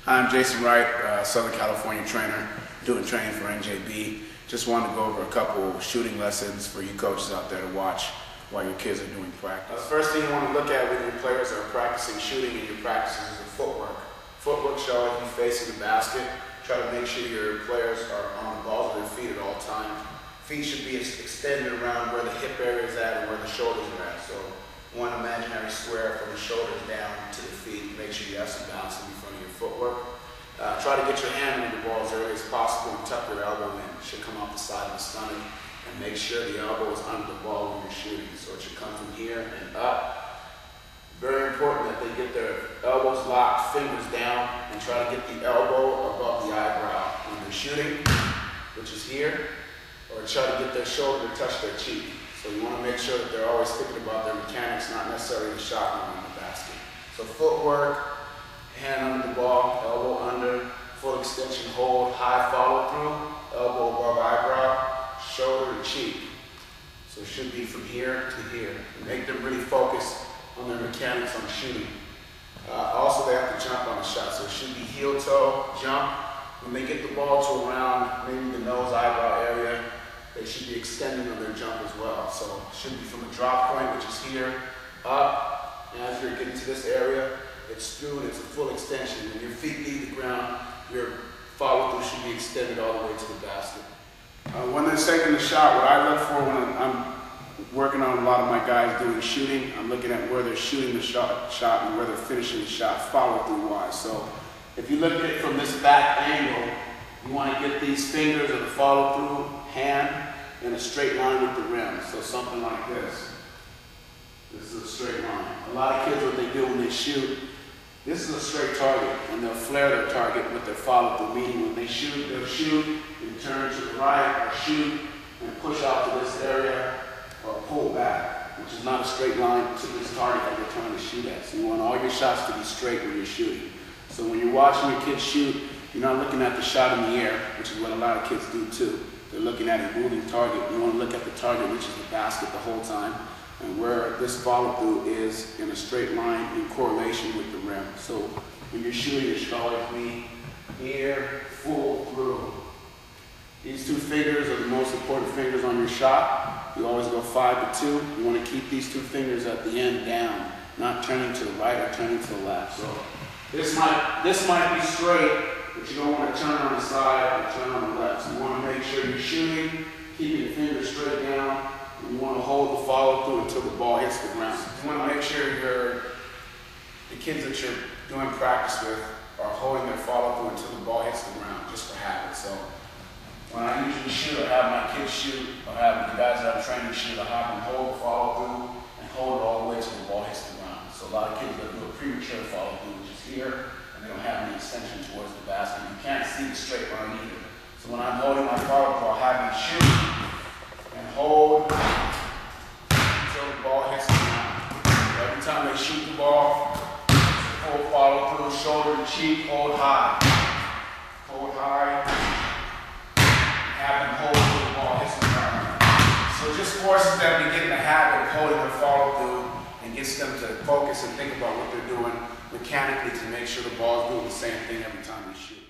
I'm Jason Wright, Southern California trainer, doing training for NJB. Just wanted to go over a couple shooting lessons for you coaches out there to watch while your kids are doing practice. The first thing you want to look at when your players are practicing shooting in your practices is the footwork. Footwork should always be facing the basket. Try to make sure your players are on the balls of their feet at all times. Feet should be extended around where the hip area is at and where the shoulders are at. So one imaginary square from the shoulders down to the feet. Make sure you have some balance in front of your footwork. Try to get your hand on the ball as early as possible and tuck your elbow in. It should come off the side of the stomach, and make sure the elbow is under the ball when you're shooting. So it should come from here and up. Very important that they get their elbows locked, fingers down, and try to get the elbow above the eyebrow when they're shooting, which is here, or try to get their shoulder to touch their cheek. So you want to make sure that they're always thinking about their mechanics, not necessarily the shot going in the basket. So footwork, hand under the ball, elbow under, full extension hold, high follow through, elbow above eyebrow, shoulder to cheek. So it should be from here to here. Make them really focus on their mechanics on shooting. Also, they have to jump on the shot. So it should be heel toe, jump. When they get the ball to around maybe the nose, eyebrow area, they should be extending on their jump as well. So it should be from the drop point, which is here, up. And as you're getting to this area, it's through and it's a full extension. When your feet leave the ground, your follow through should be extended all the way to the basket. When they're taking the shot, what I look for when I'm working on a lot of my guys doing shooting, I'm looking at where they're shooting the shot and where they're finishing the shot follow through wise. So if you look at it from this back angle, you want to get these fingers of the follow through hand in a straight line with the rim. So something like this. This is a straight line. A lot of kids, what they do when they shoot, this is a straight target, and they'll flare their target with their follow-through, meaning when they shoot, they'll shoot and turn to the right, or shoot and push out to this area, or pull back, which is not a straight line to this target that they're trying to shoot at. So you want all your shots to be straight when you're shooting. So when you're watching your kids shoot, you're not looking at the shot in the air, which is what a lot of kids do too. They're looking at a moving target. You want to look at the target, which is the basket, the whole time, and where this follow-through is in a straight line in correlation with the rim. So when you're shooting, it should always be here, full through. These two fingers are the most important fingers on your shot. You always go 5 to 2. You want to keep these two fingers at the end down, not turning to the right or turning to the left. So this might be straight, but you don't want to turn on the side or turn on the left. So you want to make sure you're shooting, keeping your fingers straight down. You want to hold the follow through until the ball hits the ground. You want to make sure the kids that you're doing practice with are holding their follow through until the ball hits the ground, just for habit. So when I usually shoot, I have my kids shoot, I have the guys that I'm training shoot, I have them hold the follow through and hold it all the way till the ball hits the ground. So a lot of kids that do a premature follow through, which is here, and they don't have any extension towards the basket. You can't see the straight line either. So when I'm holding my follow through, I'll have them shoot and hold until the ball hits the ground. Every time they shoot the ball, full follow through, shoulder to cheek, hold high. Hold high, have them hold until the ball hits the ground. So it just forces them to get in the habit of holding their follow through and gets them to focus and think about what they're doing mechanically to make sure the ball is doing the same thing every time they shoot.